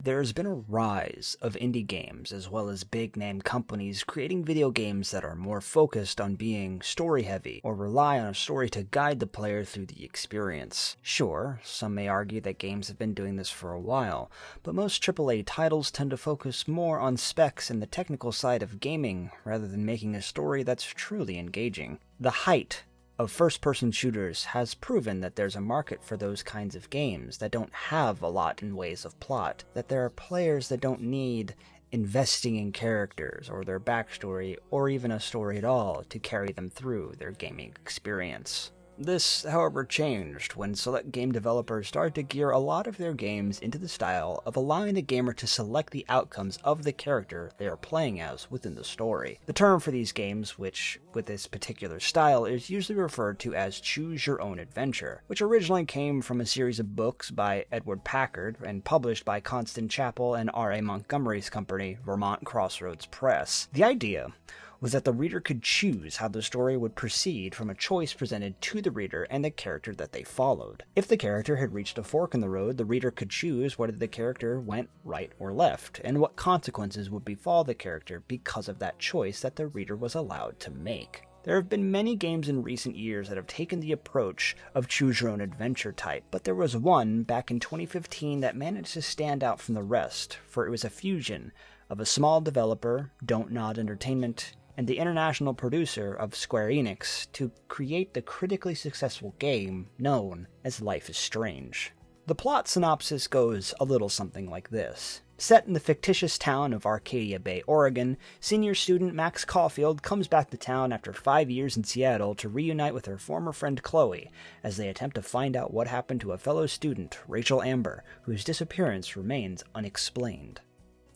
There's been a rise of indie games as well as big name companies creating video games that are more focused on being story heavy or rely on a story to guide the player through the experience. Sure, some may argue that games have been doing this for a while, but most AAA titles tend to focus more on specs and the technical side of gaming rather than making a story that's truly engaging. The height of first-person shooters has proven that there's a market for those kinds of games that don't have a lot in ways of plot, that there are players that don't need investing in characters or their backstory or even a story at all to carry them through their gaming experience. This, however, changed when select game developers started to gear a lot of their games into the style of allowing the gamer to select the outcomes of the character they are playing as within the story. The term for these games, which with this particular style is usually referred to as Choose Your Own Adventure, which originally came from a series of books by Edward Packard and published by Constant Chapel and R.A. Montgomery's company, Vermont Crossroads Press. The idea was that the reader could choose how the story would proceed from a choice presented to the reader and the character that they followed. If the character had reached a fork in the road, the reader could choose whether the character went right or left, and what consequences would befall the character because of that choice that the reader was allowed to make. There have been many games in recent years that have taken the approach of choose your own adventure type, but there was one back in 2015 that managed to stand out from the rest, for it was a fusion of a small developer, Don't Nod Entertainment, and the international producer of Square Enix to create the critically successful game known as Life is Strange. The plot synopsis goes a little something like this. Set in the fictitious town of Arcadia Bay, Oregon, senior student Max Caulfield comes back to town after 5 years in Seattle to reunite with her former friend Chloe as they attempt to find out what happened to a fellow student, Rachel Amber, whose disappearance remains unexplained.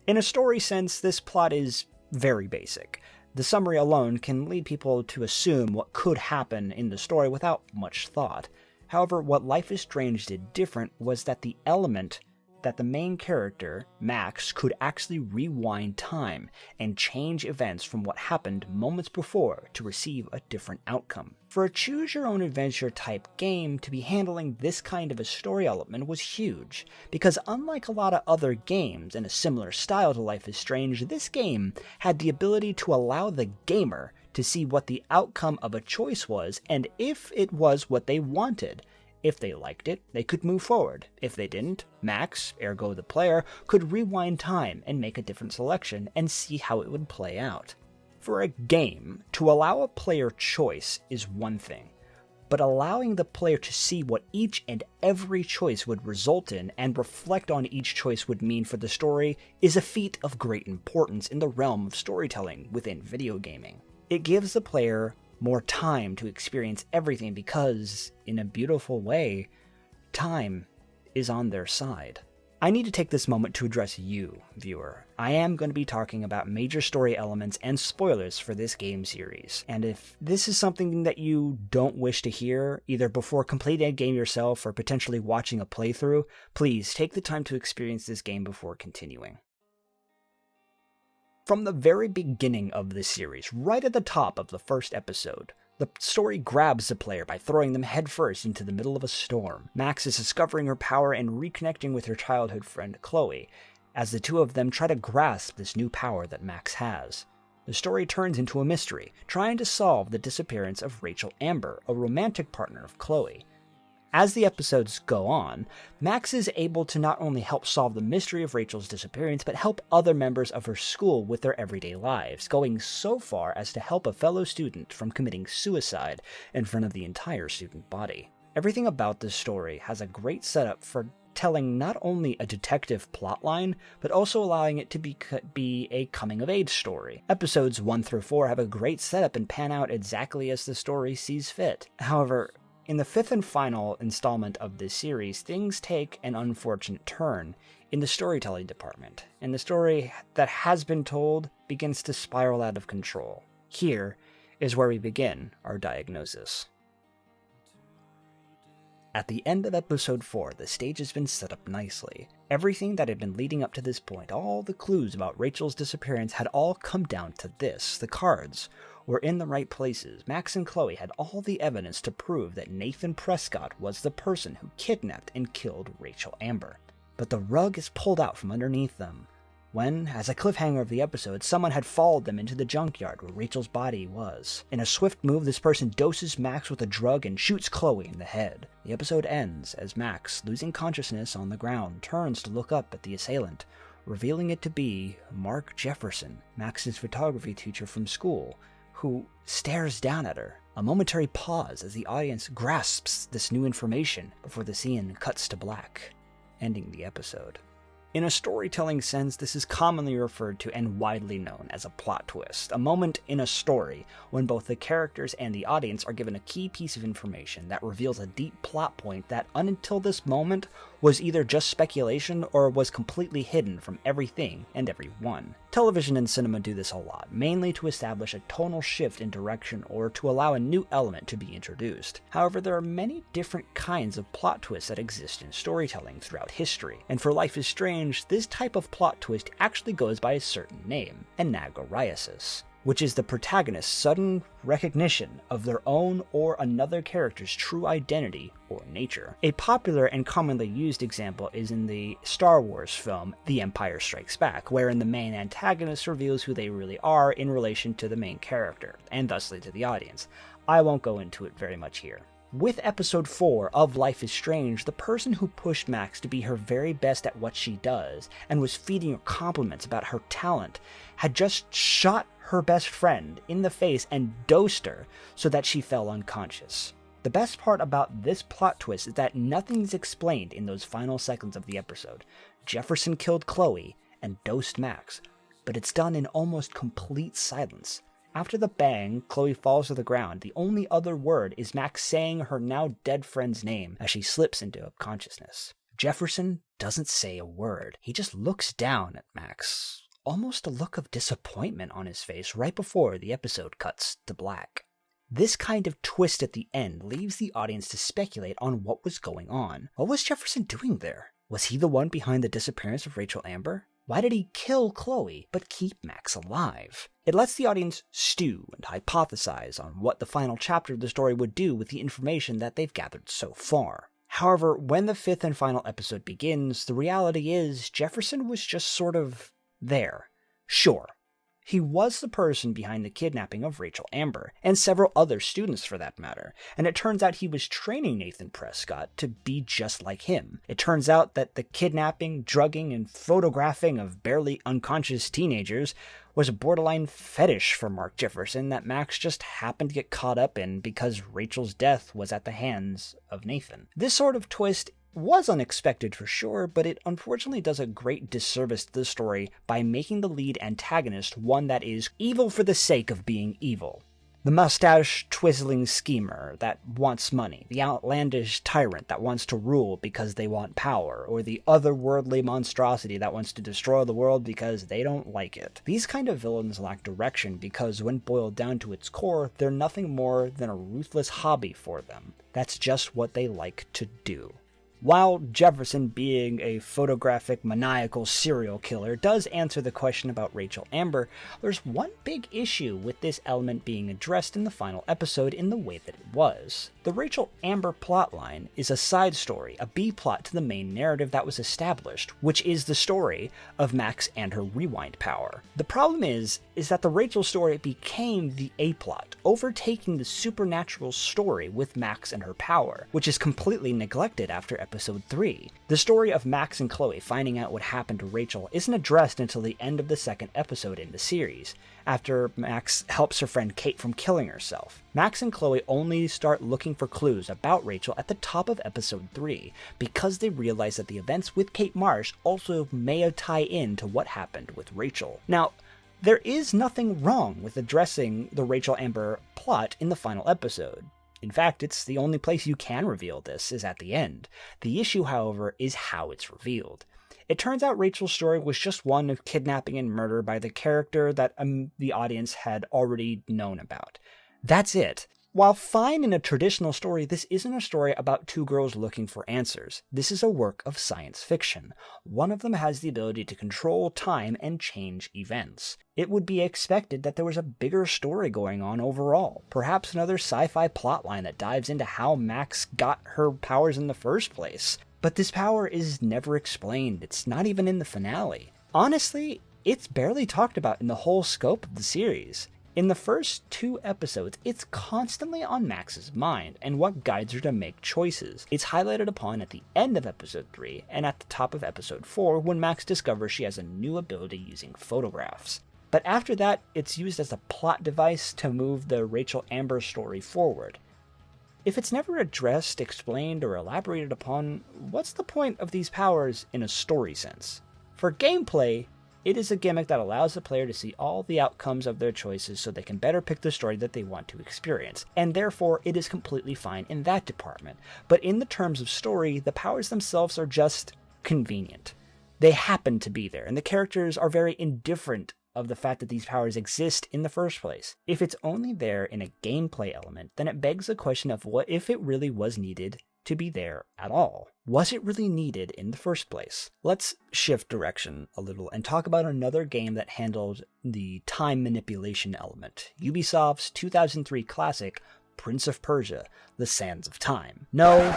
In a story sense, this plot is very basic. The summary alone can lead people to assume what could happen in the story without much thought. However, what Life is Strange did different was that the element that the main character, Max, could actually rewind time and change events from what happened moments before to receive a different outcome. For a choose-your-own-adventure type game to be handling this kind of a story element was huge, because unlike a lot of other games in a similar style to Life is Strange, this game had the ability to allow the gamer to see what the outcome of a choice was, and if it was what they wanted. If they liked it, they could move forward. If they didn't, Max, ergo the player, could rewind time and make a different selection and see how it would play out. For a game, to allow a player choice is one thing, but allowing the player to see what each and every choice would result in and reflect on each choice would mean for the story is a feat of great importance in the realm of storytelling within video gaming. It gives the player more time to experience everything because, in a beautiful way, time is on their side. I need to take this moment to address you, viewer. I am going to be talking about major story elements and spoilers for this game series, and if this is something that you don't wish to hear, either before completing a game yourself or potentially watching a playthrough, please take the time to experience this game before continuing. From the very beginning of this series, right at the top of the first episode, the story grabs the player by throwing them headfirst into the middle of a storm. Max is discovering her power and reconnecting with her childhood friend Chloe, as the two of them try to grasp this new power that Max has. The story turns into a mystery, trying to solve the disappearance of Rachel Amber, a romantic partner of Chloe. As the episodes go on, Max is able to not only help solve the mystery of Rachel's disappearance, but help other members of her school with their everyday lives, going so far as to help a fellow student from committing suicide in front of the entire student body. Everything about this story has a great setup for telling not only a detective plotline, but also allowing it to be a coming-of-age story. Episodes 1 through 4 have a great setup and pan out exactly as the story sees fit. However, in the fifth and final installment of this series, things take an unfortunate turn in the storytelling department, and the story that has been told begins to spiral out of control. Here is where we begin our diagnosis. At the end of episode 4, the stage has been set up nicely. Everything that had been leading up to this point, all the clues about Rachel's disappearance had all come down to this. The cards were in the right places. Max and Chloe had all the evidence to prove that Nathan Prescott was the person who kidnapped and killed Rachel Amber. but the rug is pulled out from underneath them when, as a cliffhanger of the episode, someone had followed them into the junkyard where Rachel's body was. In a swift move, this person doses Max with a drug and shoots Chloe in the head. The episode ends as Max, losing consciousness on the ground, turns to look up at the assailant, revealing it to be Mark Jefferson, Max's photography teacher from school, who stares down at her. A momentary pause as the audience grasps this new information before the scene cuts to black, ending the episode. In a storytelling sense, this is commonly referred to and widely known as a plot twist, a moment in a story when both the characters and the audience are given a key piece of information that reveals a deep plot point that, until this moment, was either just speculation or was completely hidden from everything and everyone. Television and cinema do this a lot, mainly to establish a tonal shift in direction or to allow a new element to be introduced. However, there are many different kinds of plot twists that exist in storytelling throughout history, and for Life is Strange, this type of plot twist actually goes by a certain name, anagnoriasis, which is the protagonist's sudden recognition of their own or another character's true identity or nature. A popular and commonly used example is in the Star Wars film The Empire Strikes Back, wherein the main antagonist reveals who they really are in relation to the main character, and thusly to the audience. I won't go into it very much here. With episode 4 of Life is Strange, the person who pushed Max to be her very best at what she does and was feeding her compliments about her talent had just shot her best friend in the face and dosed her so that she fell unconscious. The best part about this plot twist is that nothing's explained in those final seconds of the episode. Jefferson killed Chloe and dosed Max, but it's done in almost complete silence. After the bang, Chloe falls to the ground. The only other word is Max saying her now dead friend's name as she slips into consciousness. Jefferson doesn't say a word. He just looks down at Max, almost a look of disappointment on his face right before the episode cuts to black. This kind of twist at the end leaves the audience to speculate on what was going on. What was Jefferson doing there? Was he the one behind the disappearance of Rachel Amber? Why did he kill Chloe but keep Max alive? It lets the audience stew and hypothesize on what the final chapter of the story would do with the information that they've gathered so far. However, when the 5th and final episode begins, the reality is Jefferson was just sort of there. Sure, he was the person behind the kidnapping of Rachel Amber, and several other students for that matter, and it turns out he was training Nathan Prescott to be just like him. It turns out that the kidnapping, drugging, and photographing of barely unconscious teenagers was a borderline fetish for Mark Jefferson that Max just happened to get caught up in because Rachel's death was at the hands of Nathan. This sort of twist was unexpected for sure, but it unfortunately does a great disservice to the story by making the lead antagonist one that is evil for the sake of being evil. The mustache-twizzling schemer that wants money, the outlandish tyrant that wants to rule because they want power, or the otherworldly monstrosity that wants to destroy the world because they don't like it. These kind of villains lack direction because when boiled down to its core, they're nothing more than a ruthless hobby for them. That's just what they like to do. While Jefferson, being a photographic, maniacal serial killer, does answer the question about Rachel Amber, there's one big issue with this element being addressed in the final episode in the way that it was. The Rachel Amber plotline is a side story, a B-plot to the main narrative that was established, which is the story of Max and her rewind power. The problem is that the Rachel story became the A-plot, overtaking the supernatural story with Max and her power, which is completely neglected after episode 3. The story of Max and Chloe finding out what happened to Rachel isn't addressed until the end of the 2nd episode in the series, after Max helps her friend Kate from killing herself. Max and Chloe only start looking for clues about Rachel at the top of episode 3, because they realize that the events with Kate Marsh also may tie in to what happened with Rachel. Now, there is nothing wrong with addressing the Rachel Amber plot in the final episode. In fact, it's the only place you can reveal this is at the end. The issue, however, is how it's revealed. It turns out Rachel's story was just one of kidnapping and murder by the character that the audience had already known about. That's it. While fine in a traditional story, this isn't a story about two girls looking for answers. This is a work of science fiction. One of them has the ability to control time and change events. It would be expected that there was a bigger story going on overall. Perhaps another sci-fi plotline that dives into how Max got her powers in the first place. But this power is never explained. It's not even in the finale. Honestly, it's barely talked about in the whole scope of the series. In the first 2 episodes, it's constantly on Max's mind and what guides her to make choices. It's highlighted upon at the end of episode 3 and at the top of episode 4 when Max discovers she has a new ability using photographs. But after that, it's used as a plot device to move the Rachel Amber story forward. If it's never addressed, explained, or elaborated upon, what's the point of these powers in a story sense? For gameplay, it is a gimmick that allows the player to see all the outcomes of their choices so they can better pick the story that they want to experience, and therefore it is completely fine in that department. But in the terms of story, the powers themselves are just convenient. They happen to be there, and the characters are very indifferent of the fact that these powers exist in the first place. If it's only there in a gameplay element, then it begs the question of what if it really was needed to be there at all? Was it really needed in the first place? Let's shift direction a little and talk about another game that handled the time manipulation element. Ubisoft's 2003 classic, Prince of Persia: The Sands of Time. No.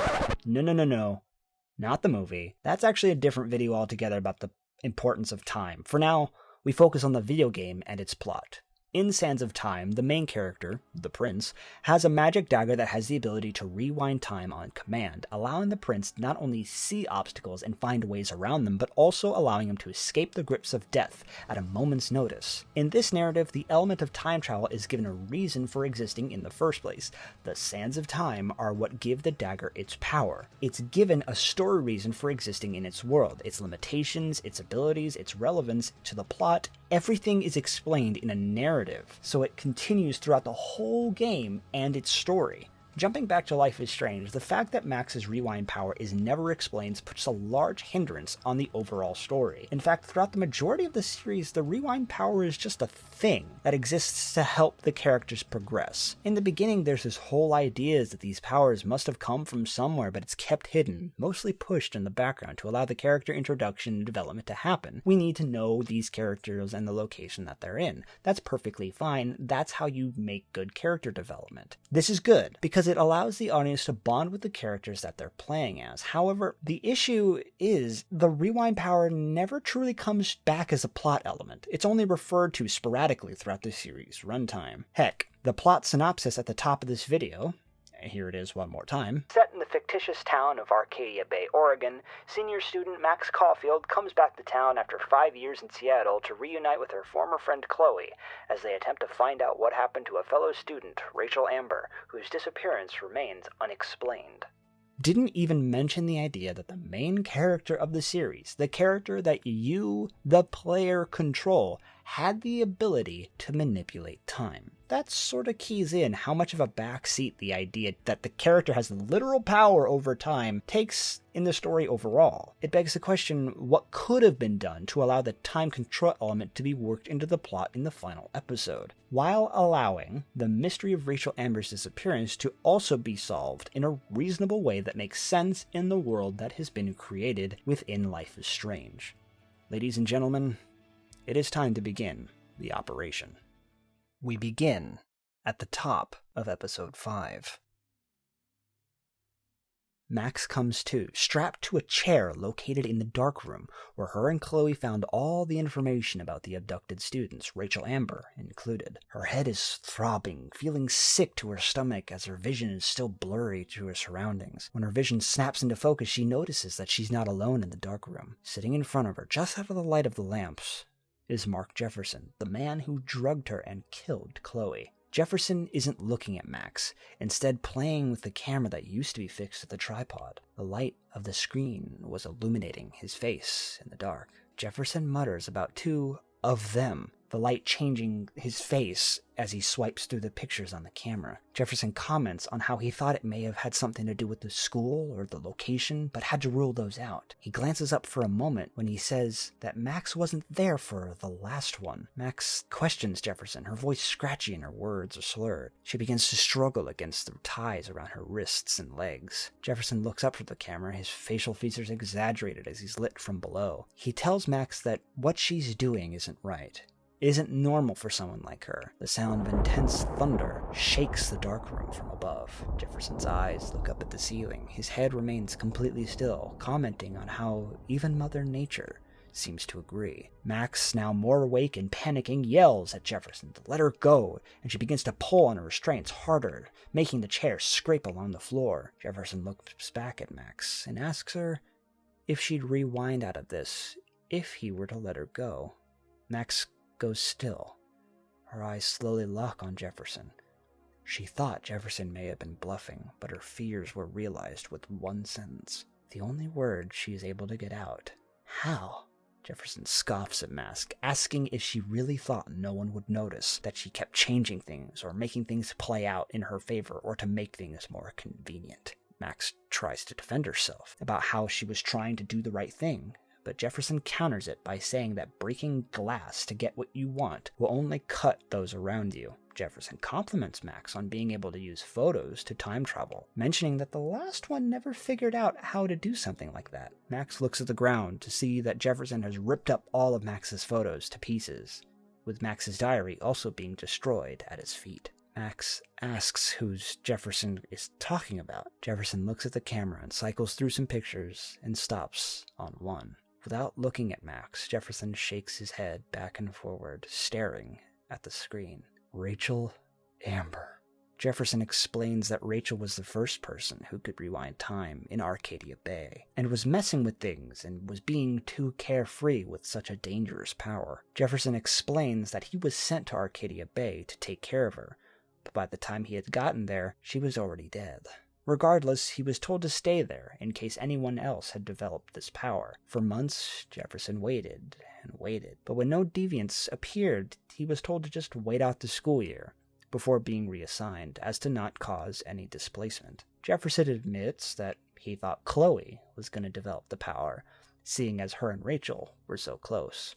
Not the movie. That's actually a different video altogether about the importance of time. For now, we focus on the video game and its plot. In Sands of Time, the main character, the prince, has a magic dagger that has the ability to rewind time on command, allowing the prince to not only see obstacles and find ways around them, but also allowing him to escape the grips of death at a moment's notice. In this narrative, the element of time travel is given a reason for existing in the first place. The Sands of Time are what give the dagger its power. It's given a story reason for existing in its world, its limitations, its abilities, its relevance to the plot. Everything is explained in a narrative, so it continues throughout the whole game and its story. Jumping back to Life is Strange, the fact that Max's rewind power is never explained puts a large hindrance on the overall story. In fact, throughout the majority of the series, the rewind power is just a thing that exists to help the characters progress. In the beginning, there's this whole idea that these powers must have come from somewhere, but it's kept hidden, mostly pushed in the background to allow the character introduction and development to happen. We need to know these characters and the location that they're in. That's perfectly fine. That's how you make good character development. This is good, because it allows the audience to bond with the characters that they're playing as. However, the issue is the rewind power never truly comes back as a plot element. It's only referred to sporadically throughout the series' runtime. Heck, the plot synopsis at the top of this video, here it is one more time. Set in the fictitious town of Arcadia Bay, Oregon, senior student Max Caulfield comes back to town after 5 years in Seattle to reunite with her former friend Chloe as they attempt to find out what happened to a fellow student, Rachel Amber, whose disappearance remains unexplained. Didn't even mention the idea that the main character of the series, the character that you, the player, control, had the ability to manipulate time. That sort of keys in how much of a backseat the idea that the character has literal power over time takes in the story overall. It begs the question, what could have been done to allow the time control element to be worked into the plot in the final episode, while allowing the mystery of Rachel Amber's disappearance to also be solved in a reasonable way that makes sense in the world that has been created within Life is Strange. Ladies and gentlemen, it is time to begin the operation. We begin at the top of episode 5. Max comes to, strapped to a chair located in the darkroom, where her and Chloe found all the information about the abducted students, Rachel Amber included. Her head is throbbing, feeling sick to her stomach as her vision is still blurry to her surroundings. When her vision snaps into focus, she notices that she's not alone in the darkroom. Sitting in front of her, just out of the light of the lamps, is Mark Jefferson, the man who drugged her and killed Chloe. Jefferson isn't looking at Max, instead playing with the camera that used to be fixed to the tripod. The light of the screen was illuminating his face in the dark. Jefferson mutters about two of them, the light changing his face as he swipes through the pictures on the camera. Jefferson comments on how he thought it may have had something to do with the school or the location, but had to rule those out. He glances up for a moment when he says that Max wasn't there for the last one. Max questions Jefferson, her voice scratchy and her words are slurred. She begins to struggle against the ties around her wrists and legs. Jefferson looks up from the camera, his facial features exaggerated as he's lit from below. He tells Max that what she's doing isn't right. isn't normal for someone like her. The sound of intense thunder shakes the darkroom from above. Jefferson's eyes look up at the ceiling. His head remains completely still, commenting on how even Mother Nature seems to agree. Max, now more awake and panicking, yells at Jefferson to let her go, and she begins to pull on her restraints harder, making the chair scrape along the floor. Jefferson looks back at Max and asks her if she'd rewind out of this if he were to let her go. Max goes still. Her eyes slowly lock on Jefferson. She thought Jefferson may have been bluffing, but her fears were realized with one sentence. The only word she is able to get out. How? Jefferson scoffs at Max, asking if she really thought no one would notice that she kept changing things or making things play out in her favor or to make things more convenient. Max tries to defend herself about how she was trying to do the right thing, but Jefferson counters it by saying that breaking glass to get what you want will only cut those around you. Jefferson compliments Max on being able to use photos to time travel, mentioning that the last one never figured out how to do something like that. Max looks at the ground to see that Jefferson has ripped up all of Max's photos to pieces, with Max's diary also being destroyed at his feet. Max asks who Jefferson is talking about. Jefferson looks at the camera and cycles through some pictures and stops on one. Without looking at Max, Jefferson shakes his head back and forward, staring at the screen. Rachel Amber. Jefferson explains that Rachel was the first person who could rewind time in Arcadia Bay, and was messing with things and was being too carefree with such a dangerous power. Jefferson explains that he was sent to Arcadia Bay to take care of her, but by the time he had gotten there, she was already dead. Regardless, he was told to stay there in case anyone else had developed this power. For months, Jefferson waited and waited, but when no deviants appeared, he was told to just wait out the school year before being reassigned, as to not cause any displacement. Jefferson admits that he thought Chloe was going to develop the power, seeing as her and Rachel were so close.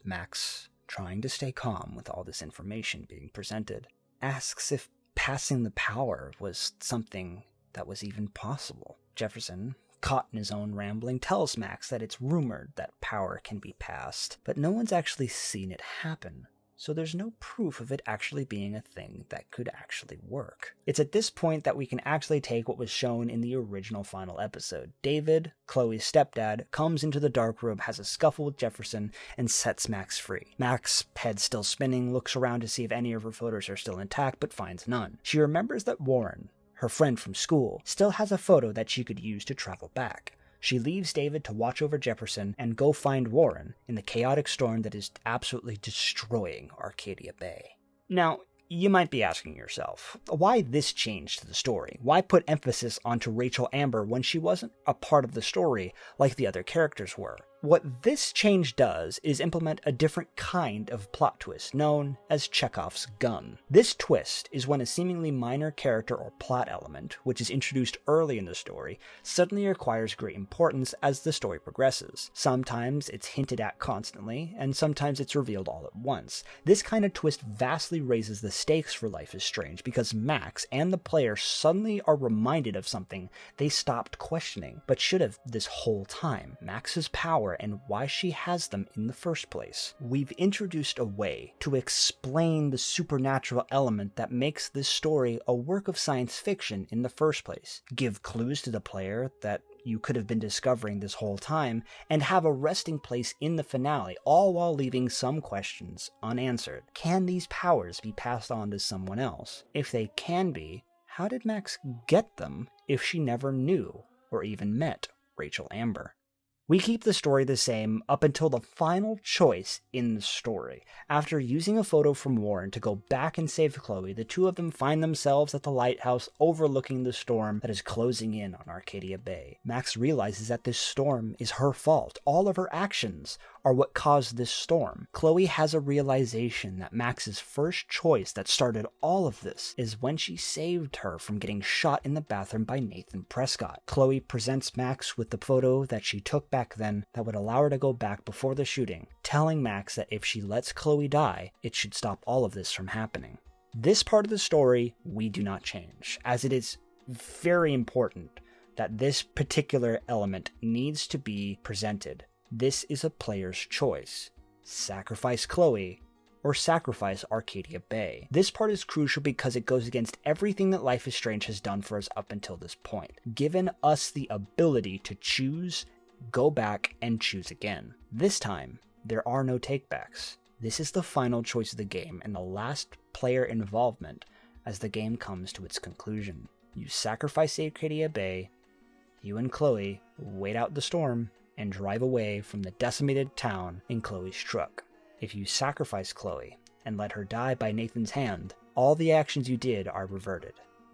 Max, trying to stay calm with all this information being presented, asks if passing the power was something that was even possible. Jefferson, caught in his own rambling, tells Max that it's rumored that power can be passed, but no one's actually seen it happen, so there's no proof of it actually being a thing that could actually work. It's at this point that we can actually take what was shown in the original final episode. David, Chloe's stepdad, comes into the dark room, has a scuffle with Jefferson, and sets Max free. Max, head still spinning, looks around to see if any of her photos are still intact, but finds none. She remembers that Warren, her friend from school, still has a photo that she could use to travel back. She leaves David to watch over Jefferson and go find Warren in the chaotic storm that is absolutely destroying Arcadia Bay. Now, you might be asking yourself, why this change to the story? Why put emphasis onto Rachel Amber when she wasn't a part of the story like the other characters were? What this change does is implement a different kind of plot twist known as Chekhov's gun. This twist is when a seemingly minor character or plot element, which is introduced early in the story, suddenly acquires great importance as the story progresses. Sometimes it's hinted at constantly, and sometimes it's revealed all at once. This kind of twist vastly raises the stakes for Life is Strange because Max and the player suddenly are reminded of something they stopped questioning, but should have this whole time: Max's power and why she has them in the first place. We've introduced a way to explain the supernatural element that makes this story a work of science fiction in the first place, give clues to the player that you could have been discovering this whole time, and have a resting place in the finale, all while leaving some questions unanswered. Can these powers be passed on to someone else? If they can be, how did Max get them if she never knew or even met Rachel Amber? We keep the story the same up until the final choice in the story. After using a photo from Warren to go back and save Chloe, the two of them find themselves at the lighthouse overlooking the storm that is closing in on Arcadia Bay. Max realizes that this storm is her fault. All of her actions are what caused this storm. Chloe has a realization that Max's first choice that started all of this is when she saved her from getting shot in the bathroom by Nathan Prescott. Chloe presents Max with the photo that she took back then that would allow her to go back before the shooting, telling Max that if she lets Chloe die, it should stop all of this from happening. This part of the story we do not change, as it is very important that this particular element needs to be presented. This is a player's choice. Sacrifice Chloe or sacrifice Arcadia Bay. This part is crucial because it goes against everything that Life is Strange has done for us up until this point, given us the ability to choose, go back, and choose again. This time, there are no takebacks. This is the final choice of the game and the last player involvement as the game comes to its conclusion. You sacrifice Arcadia Bay, you and Chloe wait out the storm, and drive away from the decimated town in Chloe's truck. If you sacrifice Chloe and let her die by Nathan's hand, all the actions you did are reverted.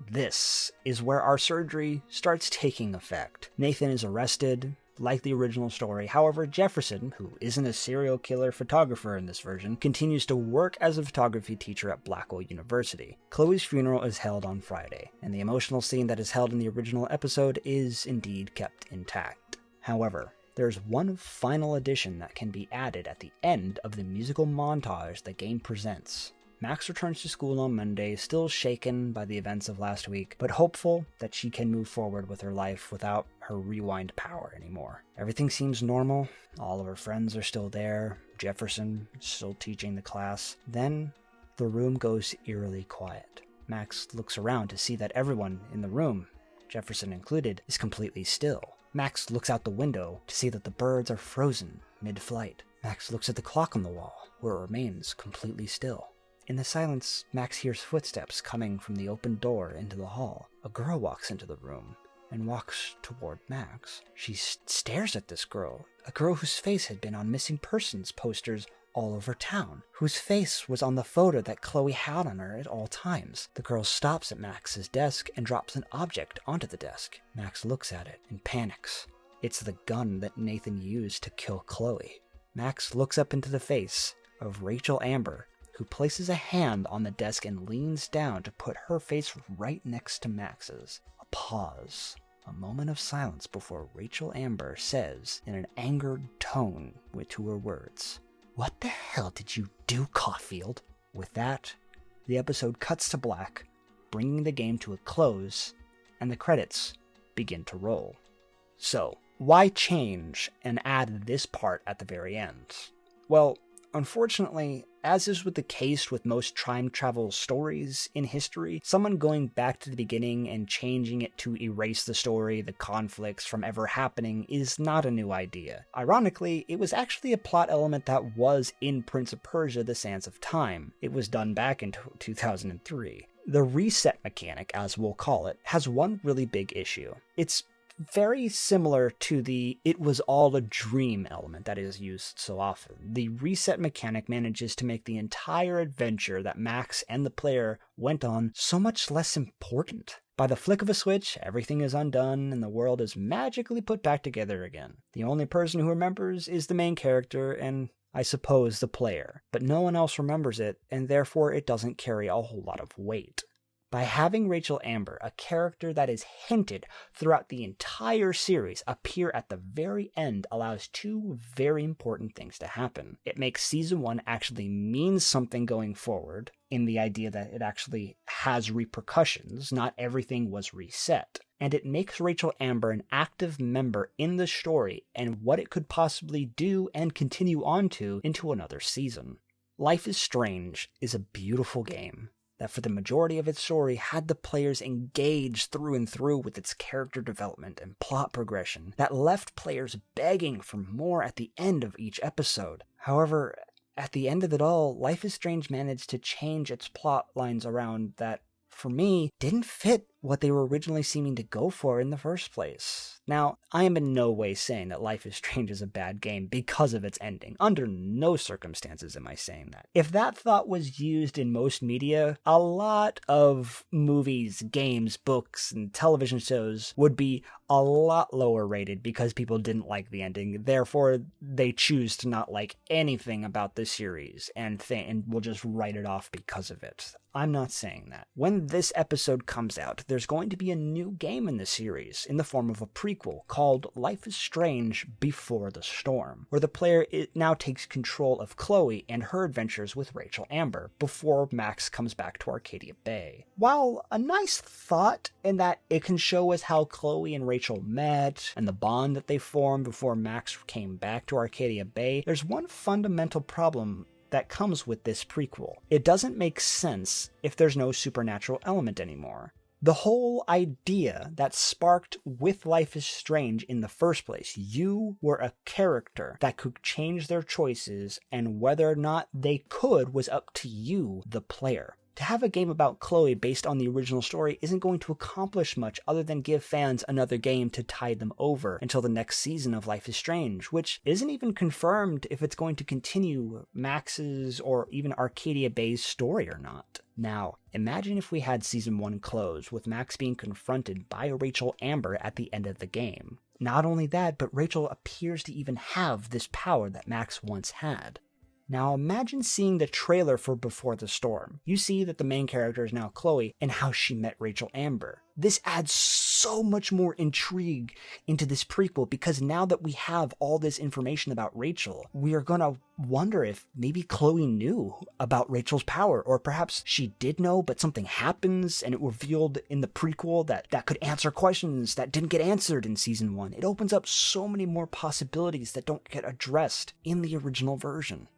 This is where our surgery starts taking effect. Nathan is arrested, like the original story. However, Jefferson, who isn't a serial killer photographer in this version, continues to work as a photography teacher at Blackwell University. Chloe's funeral is held on Friday, and the emotional scene that is held in the original episode is indeed kept intact. However, there's one final addition that can be added at the end of the musical montage the game presents. Max returns to school on Monday, still shaken by the events of last week, but hopeful that she can move forward with her life without her rewind power anymore. Everything seems normal, all of her friends are still there, Jefferson is still teaching the class. Then, the room goes eerily quiet. Max looks around to see that everyone in the room, Jefferson included, is completely still. Max looks out the window to see that the birds are frozen mid-flight. Max looks at the clock on the wall, where it remains completely still. In the silence, Max hears footsteps coming from the open door into the hall. A girl walks into the room and walks toward Max. She stares at this girl, a girl whose face had been on missing persons posters all over town, whose face was on the photo that Chloe had on her at all times. The girl stops at Max's desk and drops an object onto the desk. Max looks at it and panics. It's the gun that Nathan used to kill Chloe. Max looks up into the face of Rachel Amber, who places a hand on the desk and leans down to put her face right next to Max's. A pause. A moment of silence before Rachel Amber says, in an angered tone to her words, "What the hell did you do, Caulfield?" With that, the episode cuts to black, bringing the game to a close, and the credits begin to roll. So, why change and add this part at the very end? Well, unfortunately, as is with the case with most time travel stories in history, someone going back to the beginning and changing it to erase the story, the conflicts from ever happening is not a new idea. Ironically, it was actually a plot element that was in Prince of Persia: The Sands of Time. It was done back in 2003. The reset mechanic, as we'll call it, has one really big issue. It's very similar to the "it was all a dream" element that is used so often. The reset mechanic manages to make the entire adventure that Max and the player went on so much less important. By the flick of a switch, everything is undone and the world is magically put back together again. The only person who remembers is the main character and, I suppose, the player, but no one else remembers it, and therefore it doesn't carry a whole lot of weight. By having Rachel Amber, a character that is hinted throughout the entire series, appear at the very end allows two very important things to happen. It makes Season 1 actually mean something going forward, in the idea that it actually has repercussions, not everything was reset. And it makes Rachel Amber an active member in the story and what it could possibly do and continue on to into another season. Life is Strange is a beautiful game that for the majority of its story had the players engaged through and through with its character development and plot progression that left players begging for more at the end of each episode. However, at the end of it all, Life is Strange managed to change its plot lines around that, for me, didn't fit what they were originally seeming to go for in the first place. Now, I am in no way saying that Life is Strange is a bad game because of its ending. Under no circumstances am I saying that. If that thought was used in most media, a lot of movies, games, books, and television shows would be a lot lower rated because people didn't like the ending. Therefore, they choose to not like anything about the series and will just write it off because of it. I'm not saying that. When this episode comes out, there's going to be a new game in the series in the form of a prequel called Life is Strange Before the Storm, where the player now takes control of Chloe and her adventures with Rachel Amber before Max comes back to Arcadia Bay. While a nice thought in that it can show us how Chloe and Rachel met and the bond that they formed before Max came back to Arcadia Bay, there's one fundamental problem that comes with this prequel. It doesn't make sense if there's no supernatural element anymore. The whole idea that sparked with Life is Strange in the first place, you were a character that could change their choices, and whether or not they could was up to you, the player. To have a game about Chloe based on the original story isn't going to accomplish much other than give fans another game to tide them over until the next season of Life is Strange, which isn't even confirmed if it's going to continue Max's or even Arcadia Bay's story or not. Now, imagine if we had Season 1 close with Max being confronted by Rachel Amber at the end of the game. Not only that, but Rachel appears to even have this power that Max once had. Now imagine seeing the trailer for Before the Storm. You see that the main character is now Chloe and how she met Rachel Amber. This adds so much more intrigue into this prequel because now that we have all this information about Rachel, we are gonna wonder if maybe Chloe knew about Rachel's power, or perhaps she did know but something happens and it revealed in the prequel that could answer questions that didn't get answered in Season 1. It opens up so many more possibilities that don't get addressed in the original version.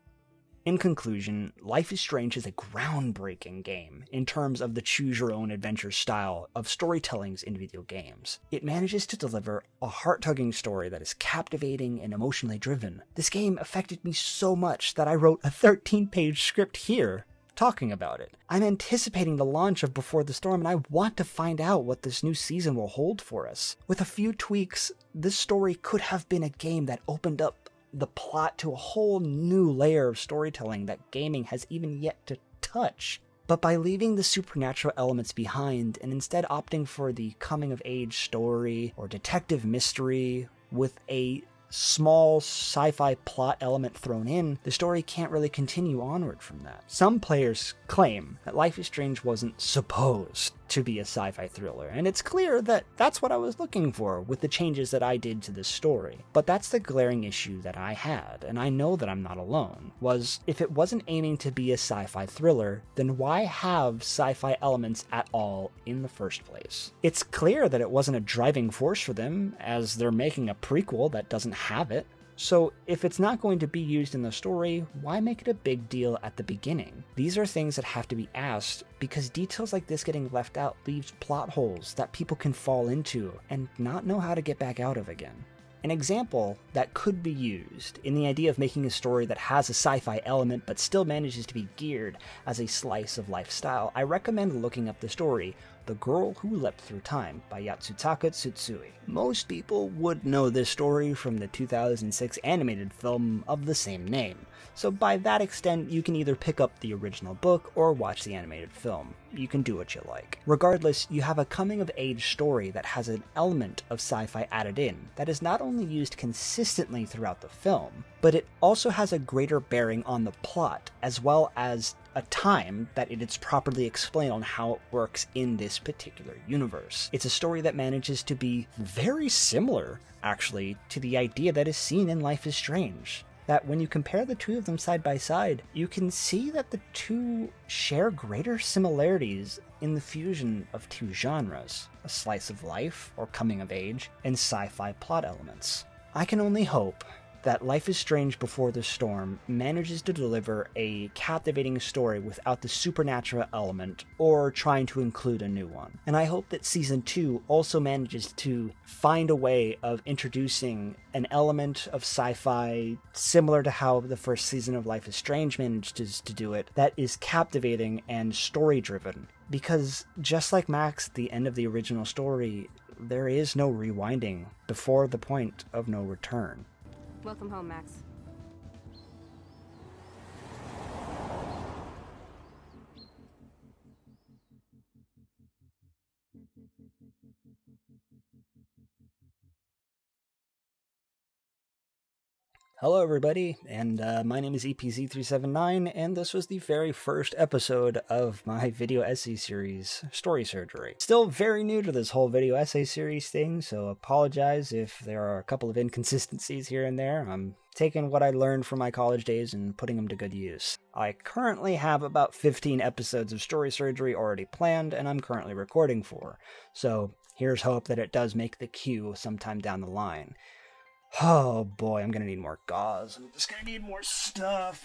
In conclusion, Life is Strange is a groundbreaking game in terms of the choose-your-own-adventure style of storytellings in video games. It manages to deliver a heart-tugging story that is captivating and emotionally driven. This game affected me so much that I wrote a 13-page script here talking about it. I'm anticipating the launch of Before the Storm, and I want to find out what this new season will hold for us. With a few tweaks, this story could have been a game that opened up the plot to a whole new layer of storytelling that gaming has even yet to touch. But by leaving the supernatural elements behind and instead opting for the coming-of-age story or detective mystery with a small sci-fi plot element thrown in, the story can't really continue onward from that. Some players claim that Life is Strange wasn't supposed to be a sci-fi thriller, and it's clear that that's what I was looking for with the changes that I did to this story. But that's the glaring issue that I had, and I know that I'm not alone, was if it wasn't aiming to be a sci-fi thriller, then why have sci-fi elements at all in the first place? It's clear that it wasn't a driving force for them, as they're making a prequel that doesn't have it. So if it's not going to be used in the story, why make it a big deal at the beginning? These are things that have to be asked because details like this getting left out leaves plot holes that people can fall into and not know how to get back out of again. An example that could be used in the idea of making a story that has a sci-fi element but still manages to be geared as a slice of lifestyle, I recommend looking up the story The Girl Who Leapt Through Time by Yatsutaka Tsutsui. Most people would know this story from the 2006 animated film of the same name, so by that extent you can either pick up the original book or watch the animated film. You can do what you like. Regardless, you have a coming-of-age story that has an element of sci-fi added in that is not only used consistently throughout the film, but it also has a greater bearing on the plot, as well as a time that it is properly explained on how it works in this particular universe. It's a story that manages to be very similar, actually, to the idea that is seen in Life is Strange. That when you compare the two of them side by side, you can see that the two share greater similarities in the fusion of two genres, a slice of life, or coming of age, and sci-fi plot elements. I can only hope that Life is Strange Before the Storm manages to deliver a captivating story without the supernatural element or trying to include a new one. And I hope that Season 2 also manages to find a way of introducing an element of sci-fi similar to how the first season of Life is Strange managed to do it, that is captivating and story-driven. Because just like Max at the end of the original story, there is no rewinding before the point of no return. Welcome home, Max. Hello everybody, and my name is EPZ379, and this was the very first episode of my video essay series, Story Surgery. Still very new to this whole video essay series thing, so apologize if there are a couple of inconsistencies here and there. I'm taking what I learned from my college days and putting them to good use. I currently have about 15 episodes of Story Surgery already planned, and I'm currently recording for, so here's hope that it does make the queue sometime down the line. Oh boy, I'm gonna need more gauze. I'm just gonna need more stuff.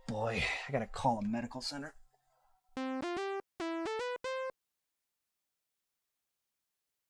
boy, I gotta call a medical center.